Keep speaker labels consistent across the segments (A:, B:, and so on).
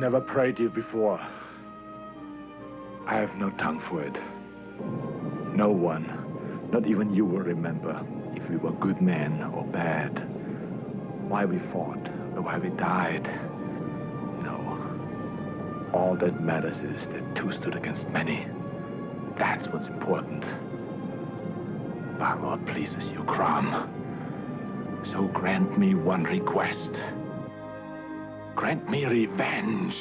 A: never prayed to you before. I have no tongue for it. No one, not even you, will remember if we were good men or bad, why we fought or why we died. No. All that matters is that two stood against many. That's what's important. If our Lord pleases you, Crom, so grant me one request. Grant me revenge.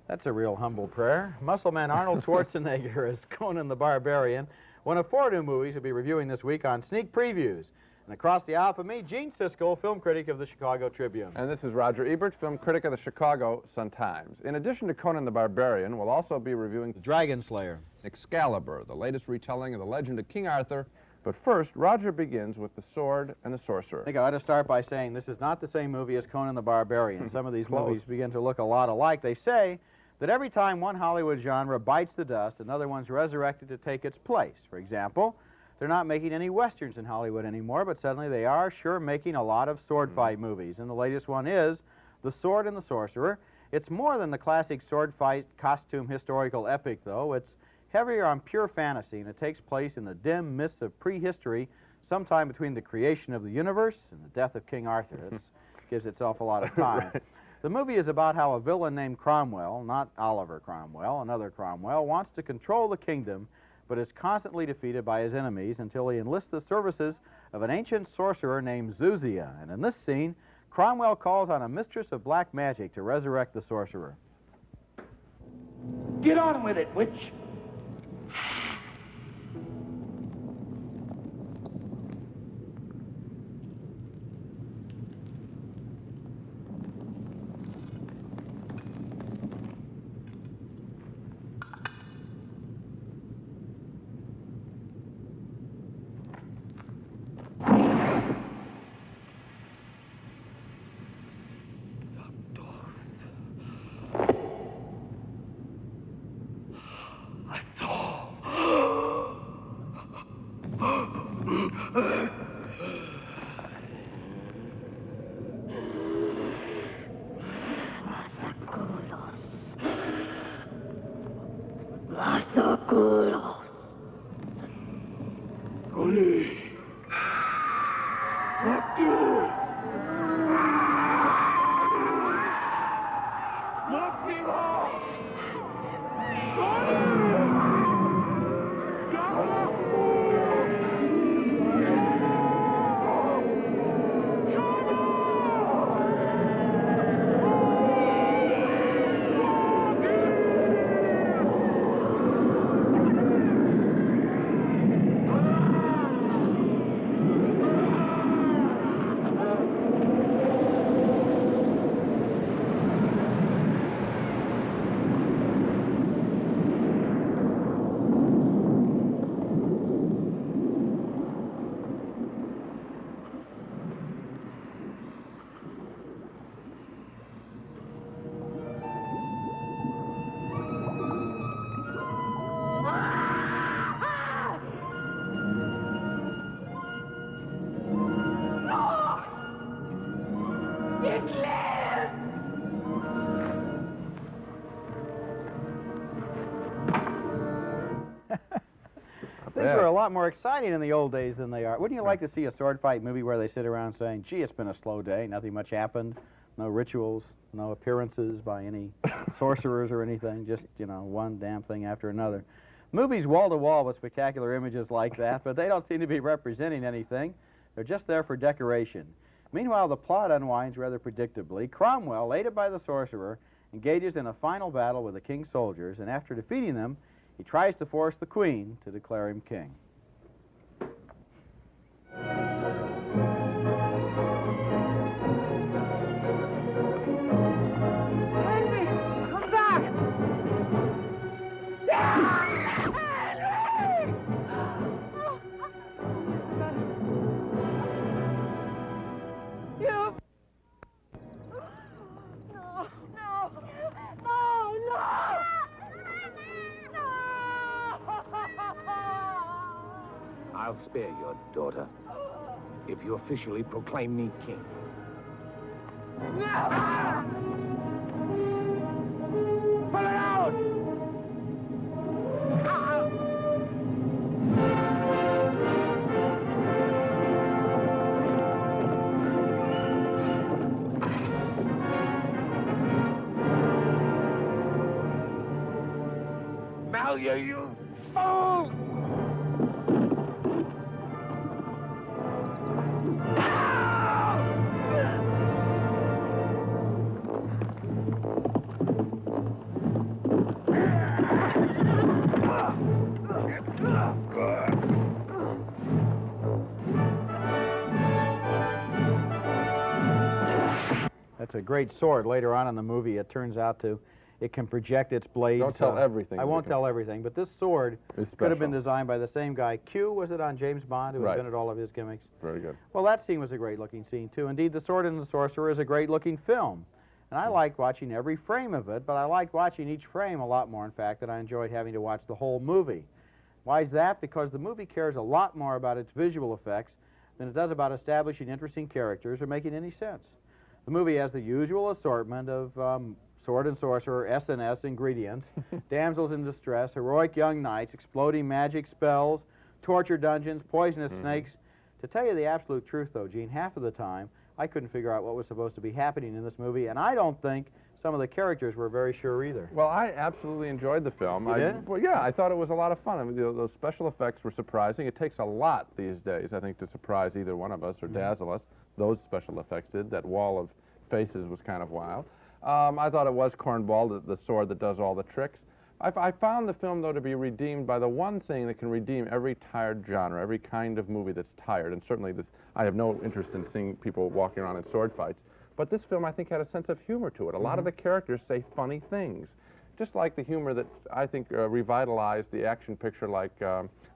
B: That's a real humble prayer. Muscleman Arnold Schwarzenegger as Conan the Barbarian, one of 4 new movies we'll be reviewing this week on Sneak Previews. And across the aisle from me, Gene Siskel, film critic of the Chicago Tribune.
C: And this is Roger Ebert, film critic of the Chicago Sun-Times. In addition to Conan the Barbarian, we'll also be reviewing
B: The Dragonslayer,
C: Excalibur, the latest retelling of the legend of King Arthur. But first, Roger begins with The Sword and the Sorcerer.
B: I think I ought to start by saying this is not the same movie as Conan the Barbarian. Some of these movies begin to look a lot alike. They say that every time one Hollywood genre bites the dust, another one's resurrected to take its place. For example, they're not making any westerns in Hollywood anymore, but suddenly they are sure making a lot of sword fight movies. And the latest one is The Sword and the Sorcerer. It's more than the classic sword fight costume historical epic, though. It's heavier on pure fantasy, and it takes place in the dim mists of prehistory, sometime between the creation of the universe and the death of King Arthur. It gives itself a lot of time. Right. The movie is about how a villain named Cromwell, not Oliver Cromwell, another Cromwell, wants to control the kingdom, but is constantly defeated by his enemies until he enlists the services of an ancient sorcerer named Zuzia. And in this scene, Cromwell calls on a mistress of black magic to resurrect the sorcerer.
D: Get on with it, witch!
B: Things were a lot more exciting in the old days than they are. Wouldn't you like to see a sword fight movie where they sit around saying, gee, it's been a slow day, nothing much happened, no rituals, no appearances by any sorcerers or anything, just, you know, one damn thing after another. Movies wall-to-wall with spectacular images like that, but they don't seem to be representing anything. They're just there for decoration. Meanwhile, the plot unwinds rather predictably. Cromwell, aided by the sorcerer, engages in a final battle with the king's soldiers, and after defeating them, he tries to force the queen to declare him king.
E: Henry, come back! You... No, no, no, no!
D: I'll spare your daughter if you officially proclaim me king. Pull it out! Malia, you fool!
B: That's a great sword. Later on in the movie, it turns out it can project its blades.
C: Don't tell everything.
B: I won't tell everything, but this sword could have been designed by the same guy. Q, was it, on James Bond, who invented all of his gimmicks?
C: Very good.
B: Well, that scene was a great-looking scene, too. Indeed, The Sword and the Sorcerer is a great-looking film. And I liked watching every frame of it, but I liked watching each frame a lot more, in fact, than I enjoyed having to watch the whole movie. Why is that? Because the movie cares a lot more about its visual effects than it does about establishing interesting characters or making any sense. The movie has the usual assortment of sword and sorcerer, S&S ingredients, damsels in distress, heroic young knights, exploding magic spells, torture dungeons, poisonous snakes. To tell you the absolute truth, though, Gene, half of the time, I couldn't figure out what was supposed to be happening in this movie, and I don't think some of the characters were very sure either.
C: Well, I absolutely enjoyed the film.
B: You did?
C: Well, yeah, I thought it was a lot of fun. I mean, those special effects were surprising. It takes a lot these days, I think, to surprise either one of us or dazzle us. Those special effects did. That wall of faces was kind of wild. I thought it was cornball, the sword that does all the tricks. I found the film, though, to be redeemed by the one thing that can redeem every tired genre, every kind of movie that's tired. And certainly I have no interest in seeing people walking around in sword fights. But this film, I think, had a sense of humor to it. A lot of the characters say funny things, just like the humor that I think revitalized the action picture like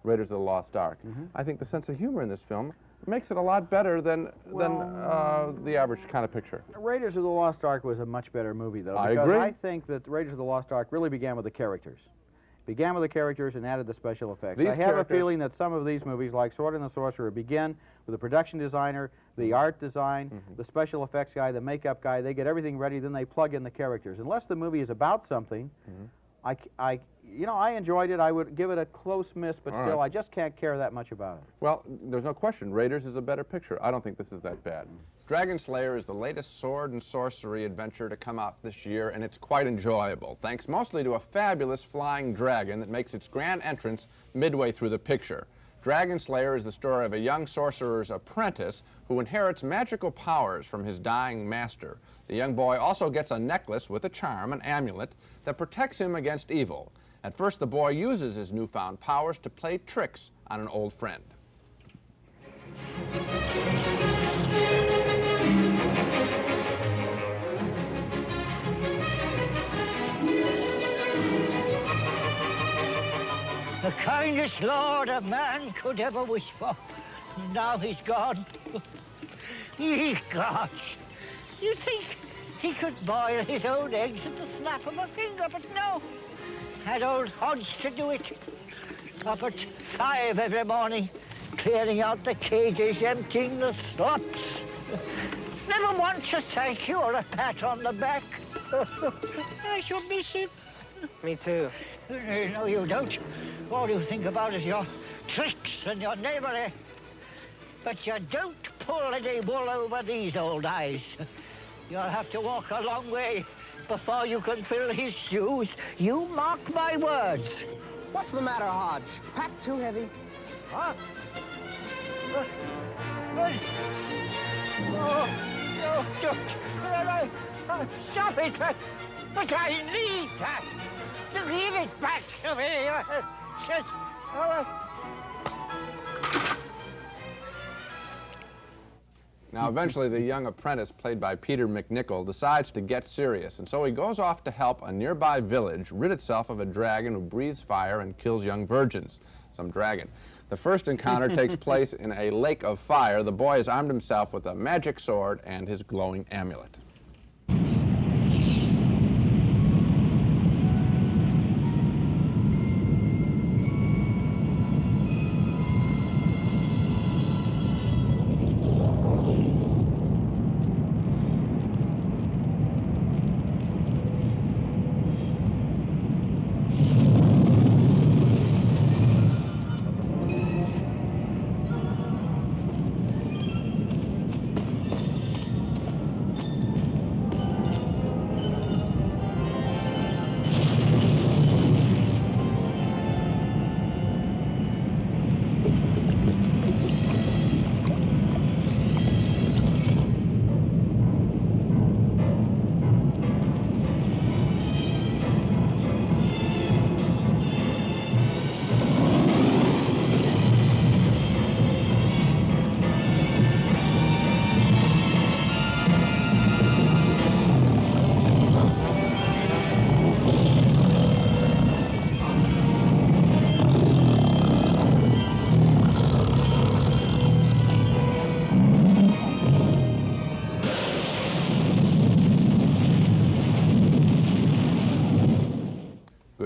C: Raiders of the Lost Ark. I think the sense of humor in this film makes it a lot better than the average kind of picture.
B: Raiders of the Lost Ark was a much better movie, though.
C: I
B: because
C: agree.
B: I think that Raiders of the Lost Ark really began with the characters. Began with the characters and added the special effects. I have a feeling that some of these movies, like Sword and the Sorcerer, begin with the production designer, the art design, the special effects guy, the makeup guy. They get everything ready, then they plug in the characters. Unless the movie is about something, I enjoyed it. I would give it a close miss, but still, I just can't care that much about it.
C: Well, there's no question. Raiders is a better picture. I don't think this is that bad. Dragonslayer is the latest sword and sorcery adventure to come out this year, and it's quite enjoyable, thanks mostly to a fabulous flying dragon that makes its grand entrance midway through the picture. Dragonslayer is the story of a young sorcerer's apprentice who inherits magical powers from his dying master. The young boy also gets a necklace with a charm, an amulet, that protects him against evil. At first, the boy uses his newfound powers to play tricks on an old friend.
F: The kindest lord a man could ever wish for. And now he's gone. Ye gods! You'd think he could boil his own eggs at the snap of a finger, but no. Had old Hodge to do it. Up at 5 every morning, clearing out the cages, emptying the slops. Never once a thank you or a pat on the back. I shall miss him.
G: Me too.
F: No, you don't. All you think about is your tricks and your knavery. But you don't pull any wool over these old eyes. You'll have to walk a long way before you can fill his shoes. You mark my words.
G: What's the matter, Hodge? Packed too heavy?
F: Huh? Oh, no, don't. Stop it. But I need that. Give it back to me.
C: Now, eventually, the young apprentice, played by Peter McNichol, decides to get serious, and so he goes off to help a nearby village rid itself of a dragon who breathes fire and kills young virgins. Some dragon. The first encounter takes place in a lake of fire. The boy has armed himself with a magic sword and his glowing amulet.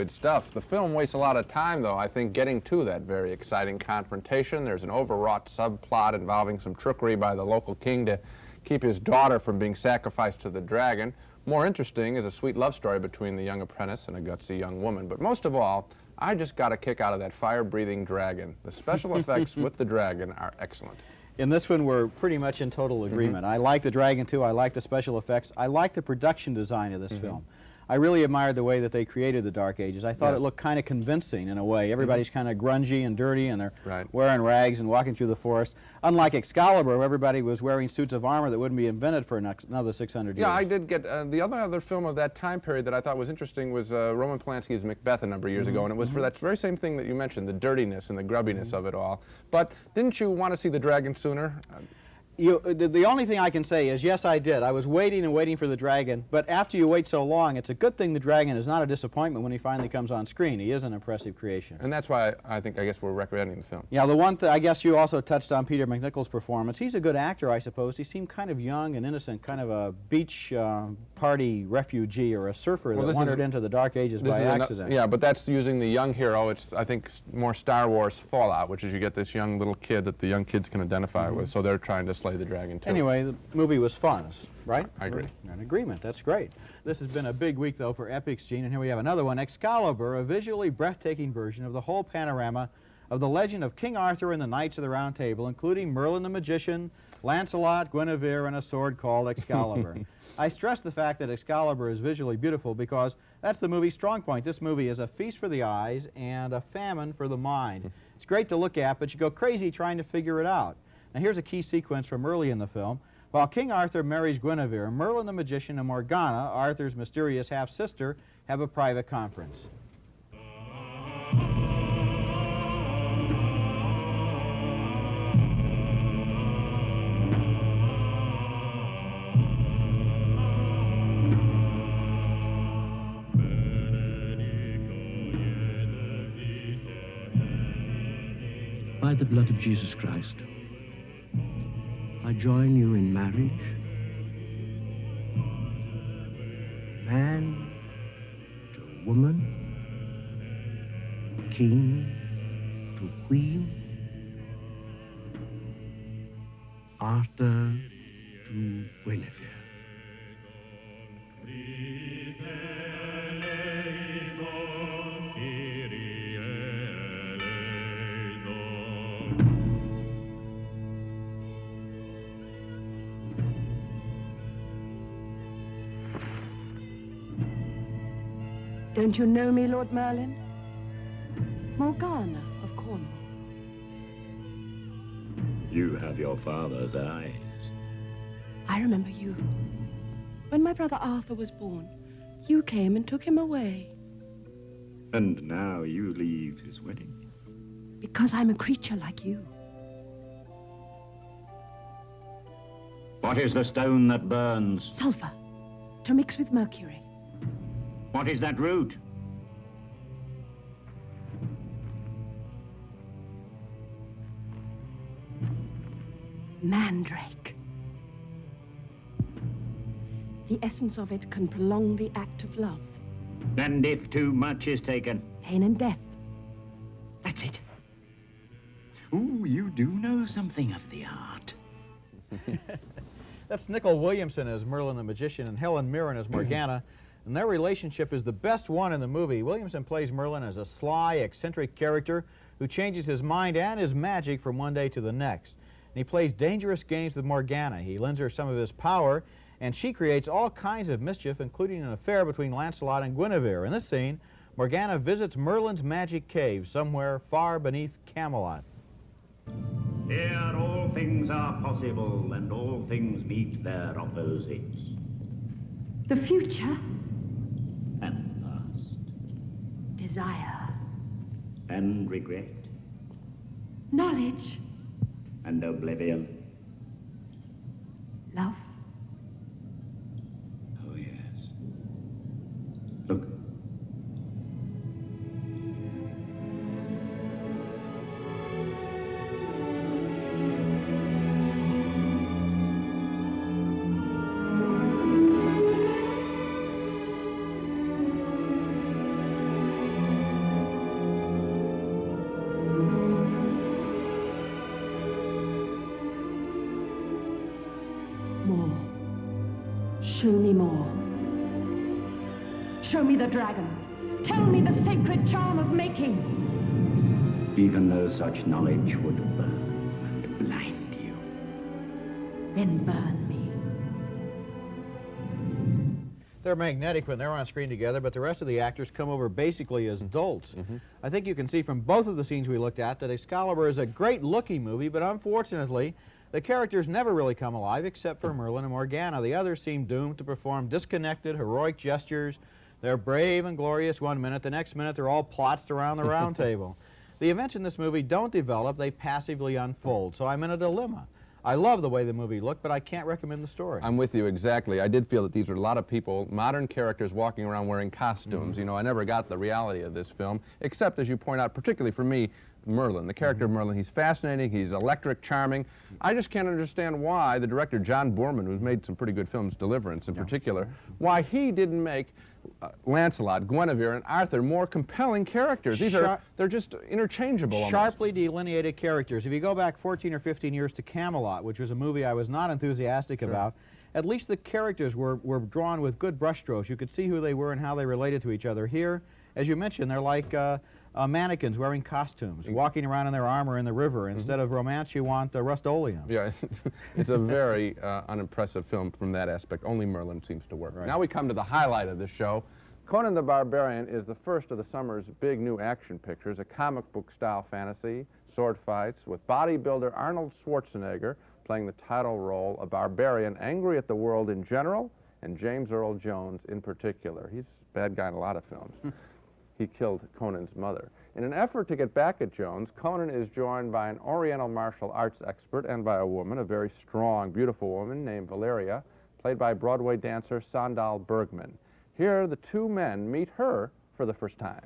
C: good stuff. The film wastes a lot of time, though, I think, getting to that very exciting confrontation. There's an overwrought subplot involving some trickery by the local king to keep his daughter from being sacrificed to the dragon. More interesting is a sweet love story between the young apprentice and a gutsy young woman. But most of all, I just got a kick out of that fire-breathing dragon. The special effects with the dragon are excellent.
B: In this one, we're pretty much in total agreement. I like the dragon, too. I like the special effects. I like the production design of this film. I really admired the way that they created the Dark Ages. I thought it looked kind of convincing in a way. Everybody's kind of grungy and dirty, and they're wearing rags and walking through the forest. Unlike Excalibur, where everybody was wearing suits of armor that wouldn't be invented for another 600 years.
C: Yeah, I did get the other film of that time period that I thought was interesting was Roman Polanski's Macbeth a number of years ago, and it was for that very same thing that you mentioned, the dirtiness and the grubbiness of it all. But didn't you want to see the dragon sooner?
B: The only thing I can say is, yes, I did. I was waiting and waiting for the dragon, but after you wait so long, it's a good thing the dragon is not a disappointment when he finally comes on screen. He is an impressive creation.
C: And that's why I guess we're recommending the film.
B: Yeah, the one thing, I guess you also touched on Peter McNichol's performance. He's a good actor, I suppose. He seemed kind of young and innocent, kind of a beach party refugee or a surfer that wandered into the Dark Ages by accident.
C: Yeah, but that's using the young hero. It's, I think, more Star Wars Fallout, which is you get this young little kid that the young kids can identify with, so they're trying to slay the dragon too.
B: Anyway, the movie was fun, right?
C: I agree.
B: We're in agreement. That's great. This has been a big week, though, for Epics, Gene, and here we have another one, Excalibur, a visually breathtaking version of the whole panorama of the legend of King Arthur and the Knights of the Round Table, including Merlin the Magician, Lancelot, Guinevere, and a sword called Excalibur. I stress the fact that Excalibur is visually beautiful because that's the movie's strong point. This movie is a feast for the eyes and a famine for the mind. It's great to look at, but you go crazy trying to figure it out. Now here's a key sequence from early in the film. While King Arthur marries Guinevere, Merlin the Magician and Morgana, Arthur's mysterious half-sister, have a private conference.
H: By the blood of Jesus Christ, I join you in marriage. Man to woman, king to queen, Arthur to Guinevere.
I: Don't you know me, Lord Merlin? Morgana of Cornwall.
J: You have your father's eyes.
I: I remember you. When my brother Arthur was born, you came and took him away.
J: And now you leave his wedding.
I: Because I'm a creature like you.
J: What is the stone that burns?
I: Sulfur, to mix with mercury.
J: What is that root?
I: Mandrake. The essence of it can prolong the act of love.
J: And if too much is taken?
I: Pain and death.
J: That's it. Ooh, you do know something of the art.
B: That's Nicol Williamson as Merlin the Magician and Helen Mirren as Morgana. And their relationship is the best one in the movie. Williamson plays Merlin as a sly, eccentric character who changes his mind and his magic from one day to the next. And he plays dangerous games with Morgana. He lends her some of his power, and she creates all kinds of mischief, including an affair between Lancelot and Guinevere. In this scene, Morgana visits Merlin's magic cave somewhere far beneath Camelot.
J: Here all things are possible, and all things meet their opposites.
I: The future.
J: And past.
I: Desire.
J: And regret.
I: Knowledge.
J: And oblivion.
I: Love.
J: Oh, yes. Look.
I: Show me more. Show me the dragon. Tell me the sacred charm of making.
J: Even though such knowledge would burn and blind you.
I: Then burn me.
B: They're magnetic when they're on screen together, but the rest of the actors come over basically as dolts. I think you can see from both of the scenes we looked at that Excalibur is a great-looking movie, but unfortunately, the characters never really come alive except for Merlin and Morgana. The others seem doomed to perform disconnected, heroic gestures. They're brave and glorious one minute, the next minute they're all plotzed around the round table. The events in this movie don't develop, they passively unfold, so I'm in a dilemma. I love the way the movie looked, but I can't recommend the story.
C: I'm with you exactly. I did feel that these were a lot of people, modern characters walking around wearing costumes. You know, I never got the reality of this film, except, as you point out, particularly for me, Merlin, the character of Merlin. He's fascinating, he's electric, charming. I just can't understand why the director, John Boorman, who's made some pretty good films, Deliverance in particular, why he didn't make Lancelot, Guinevere, and Arthur more compelling characters. They're just interchangeable almost.
B: Sharply delineated characters. If you go back 14 or 15 years to Camelot, which was a movie I was not enthusiastic about, at least the characters were drawn with good brushstrokes. You could see who they were and how they related to each other. Here, as you mentioned, they're like mannequins wearing costumes, walking around in their armor in the river. Instead of romance, you want Rust-Oleum.
C: Yeah, it's a very unimpressive film from that aspect. Only Merlin seems to work. Now we come to the highlight of the show. Conan the Barbarian is the first of the summer's big new action pictures, a comic book style fantasy, sword fights, with bodybuilder Arnold Schwarzenegger playing the title role, a barbarian angry at the world in general, and James Earl Jones in particular. He's a bad guy in a lot of films. He killed Conan's mother. In an effort to get back at Jones, Conan is joined by an Oriental martial arts expert and by a woman, a very strong, beautiful woman named Valeria, played by Broadway dancer Sandal Bergman. Here, the two men meet her for the first time.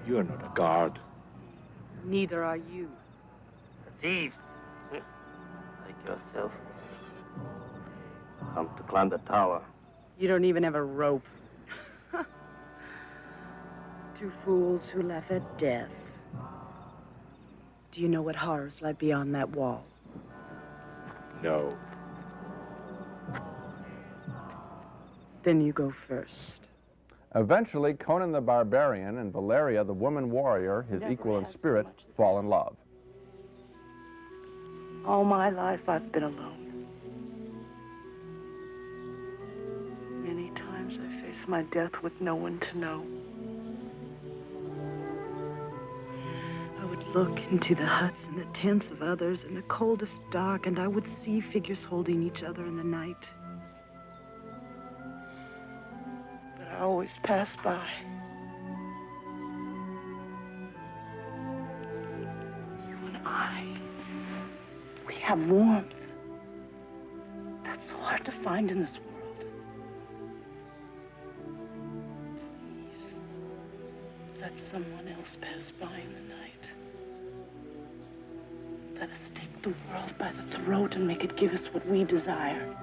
A: You're not a guard.
K: Neither are you.
L: Thieves, like yourself, come to climb the tower.
K: You don't even have a rope. Two fools who laugh at death. Do you know what horrors lie beyond that wall?
A: No.
K: Then you go first.
C: Eventually, Conan the Barbarian and Valeria, the woman warrior, his equal in spirit, fall in love.
K: All my life, I've been alone. Many times I face my death with no one to know. I would look into the huts and the tents of others in the coldest dark, and I would see figures holding each other in the night. I always pass by. You and I, we have warmth. That's so hard to find in this world. Please, let someone else pass by in the night. Let us take the world by the throat and make it give us what we desire.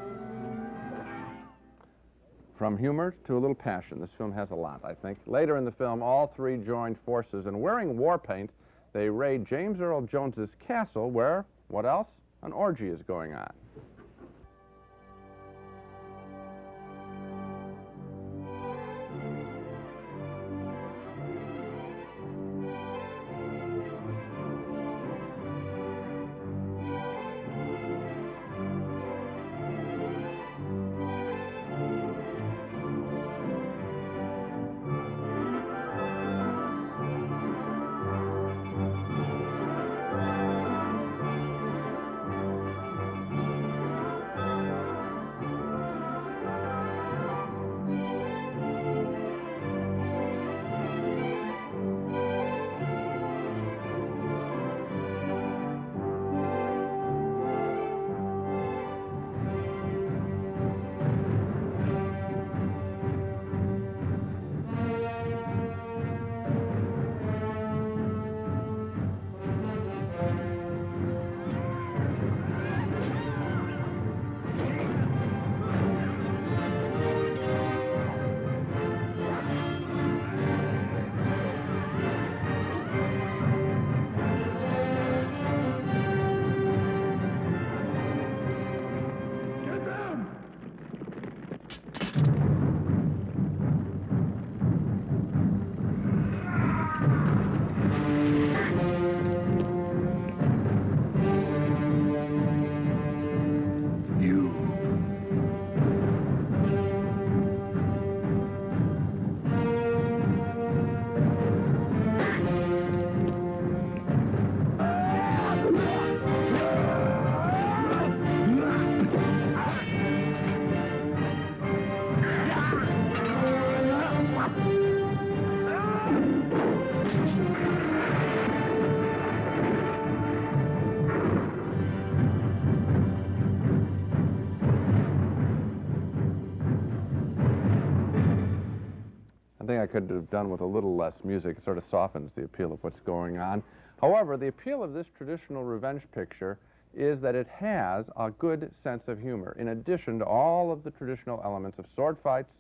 C: From humor to a little passion, this film has a lot, I think. Later in the film, all three joined forces, and wearing war paint, they raid James Earl Jones's castle where, what else? An orgy is going on. I think I could have done with a little less music. It sort of softens the appeal of what's going on. However, the appeal of this traditional revenge picture is that it has a good sense of humor, in addition to all of the traditional elements of sword fights,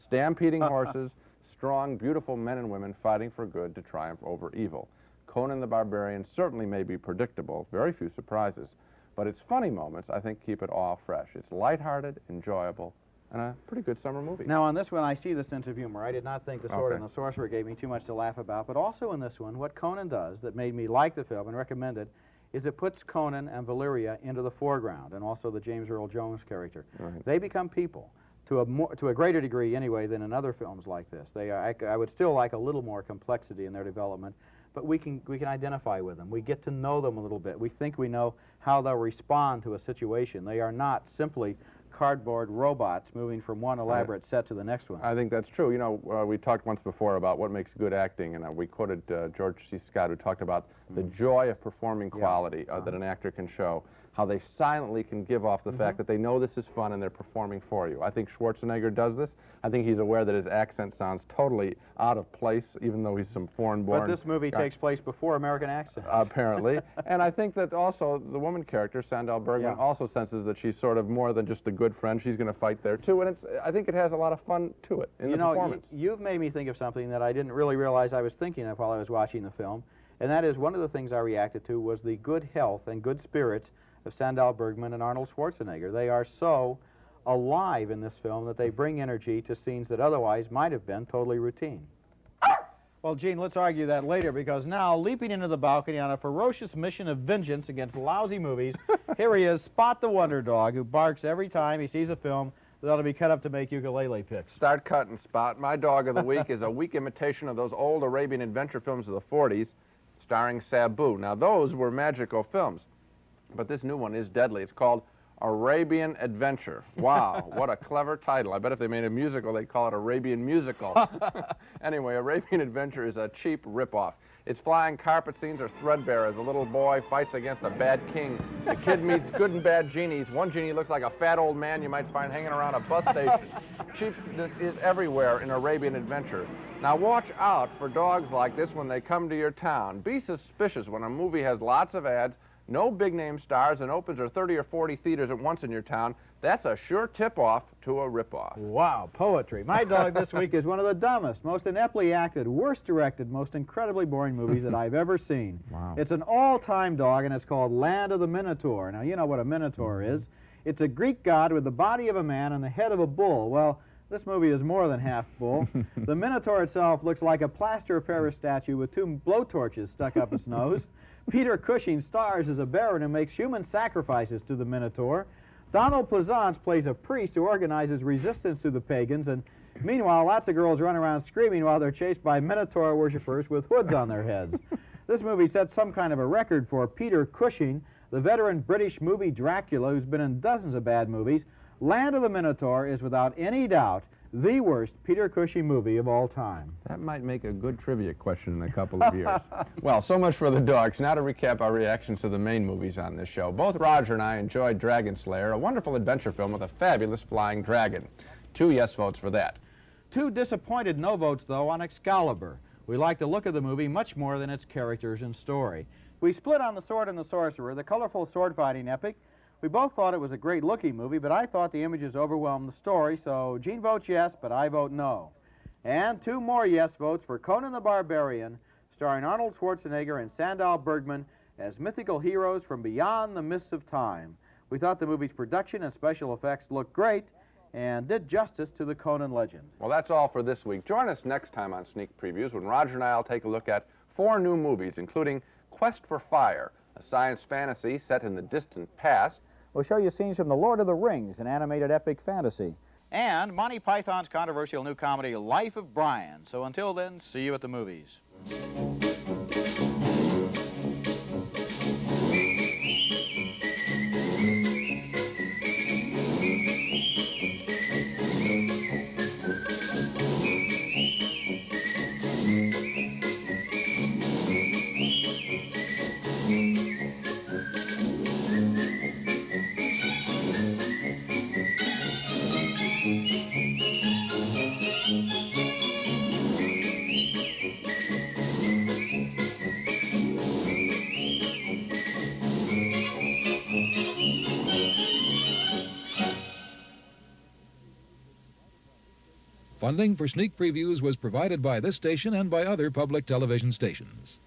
C: stampeding horses, strong, beautiful men and women fighting for good to triumph over evil. Conan the Barbarian certainly may be predictable, very few surprises, but its funny moments, I think, keep it all fresh. It's lighthearted, enjoyable, and a pretty good summer movie.
B: Now, on this one, I see the sense of humor. I did not think The Sword and the Sorcerer gave me too much to laugh about, but also in this one, what Conan does that made me like the film and recommend it is it puts Conan and Valeria into the foreground, and also the James Earl Jones character.
C: Right.
B: They become people, to a greater degree anyway than in other films like this. They are, I would still like a little more complexity in their development, but we can identify with them. We get to know them a little bit. We think we know how they'll respond to a situation. They are not simply cardboard robots moving from one elaborate set to the next one.
C: I think that's true. You know, we talked once before about what makes good acting, and we quoted George C. Scott, who talked about the joy of performing quality that an actor can show, how they silently can give off the fact that they know this is fun and they're performing for you. I think Schwarzenegger does this. I think he's aware that his accent sounds totally out of place, even though he's some foreign-born...
B: But this movie takes place before American accents.
C: Apparently. And I think that also the woman character, Sandahl Bergman, also senses that she's sort of more than just a good friend. She's going to fight there, too. And I think it has a lot of fun to it in the performance.
B: You've made me think of something that I didn't really realize I was thinking of while I was watching the film, and that is one of the things I reacted to was the good health and good spirits of Sandahl Bergman and Arnold Schwarzenegger. They are so alive in this film that they bring energy to scenes that otherwise might have been totally routine. Well, Gene, let's argue that later, because now, leaping into the balcony on a ferocious mission of vengeance against lousy movies, here he is, Spot the Wonder Dog, who barks every time he sees a film that ought to be cut up to make ukulele picks.
C: Start cutting, Spot. My dog of the week is a weak imitation of those old Arabian Adventure films of the 40s, starring Sabu. Now, those were magical films, but this new one is deadly. It's called Arabian Adventure. Wow, what a clever title. I bet if they made a musical, they'd call it Arabian Musical. Anyway, Arabian Adventure is a cheap ripoff. Its flying carpet scenes are threadbare as a little boy fights against a bad king. The kid meets good and bad genies. One genie looks like a fat old man you might find hanging around a bus station. Cheapness is everywhere in Arabian Adventure. Now watch out for dogs like this when they come to your town. Be suspicious when a movie has lots of ads, no big-name stars, and opens or 30 or 40 theaters at once in your town. That's a sure tip-off to a rip-off.
B: Wow, poetry. My dog this week is one of the dumbest, most ineptly acted, worst directed, most incredibly boring movies that I've ever seen.
C: Wow.
B: It's an all-time dog, and it's called Land of the Minotaur. Now, you know what a Minotaur is. It's a Greek god with the body of a man and the head of a bull. Well, this movie is more than half bull. The Minotaur itself looks like a plaster of Paris statue with two blowtorches stuck up its nose. Peter Cushing stars as a baron who makes human sacrifices to the Minotaur. Donald Pleasance plays a priest who organizes resistance to the pagans, and meanwhile, lots of girls run around screaming while they're chased by Minotaur worshippers with hoods on their heads. This movie sets some kind of a record for Peter Cushing, the veteran British movie Dracula who's been in dozens of bad movies. Land of the Minotaur is without any doubt the worst Peter Cushing movie of all time.
C: That might make a good trivia question in a couple of years. Well, so much for the dogs. Now to recap our reactions to the main movies on this show. Both Roger and I enjoyed Dragonslayer, a wonderful adventure film with a fabulous flying dragon. 2 yes votes for that.
B: 2 disappointed no votes, though, on Excalibur. We like the look of the movie much more than its characters and story. We split on The Sword and the Sorcerer, the colorful sword-fighting epic. We both thought it was a great-looking movie, but I thought the images overwhelmed the story, so Gene votes yes, but I vote no. And 2 more yes votes for Conan the Barbarian, starring Arnold Schwarzenegger and Sandahl Bergman as mythical heroes from beyond the mists of time. We thought the movie's production and special effects looked great and did justice to the Conan legend.
C: Well, that's all for this week. Join us next time on Sneak Previews when Roger and I will take a look at 4 new movies, including Quest for Fire, a science fantasy set in the distant past.
B: We'll show you scenes from The Lord of the Rings, an animated epic fantasy. And Monty Python's controversial new comedy, Life of Brian. So until then, see you at the movies.
M: Funding for sneak previews was provided by this station and by other public television stations.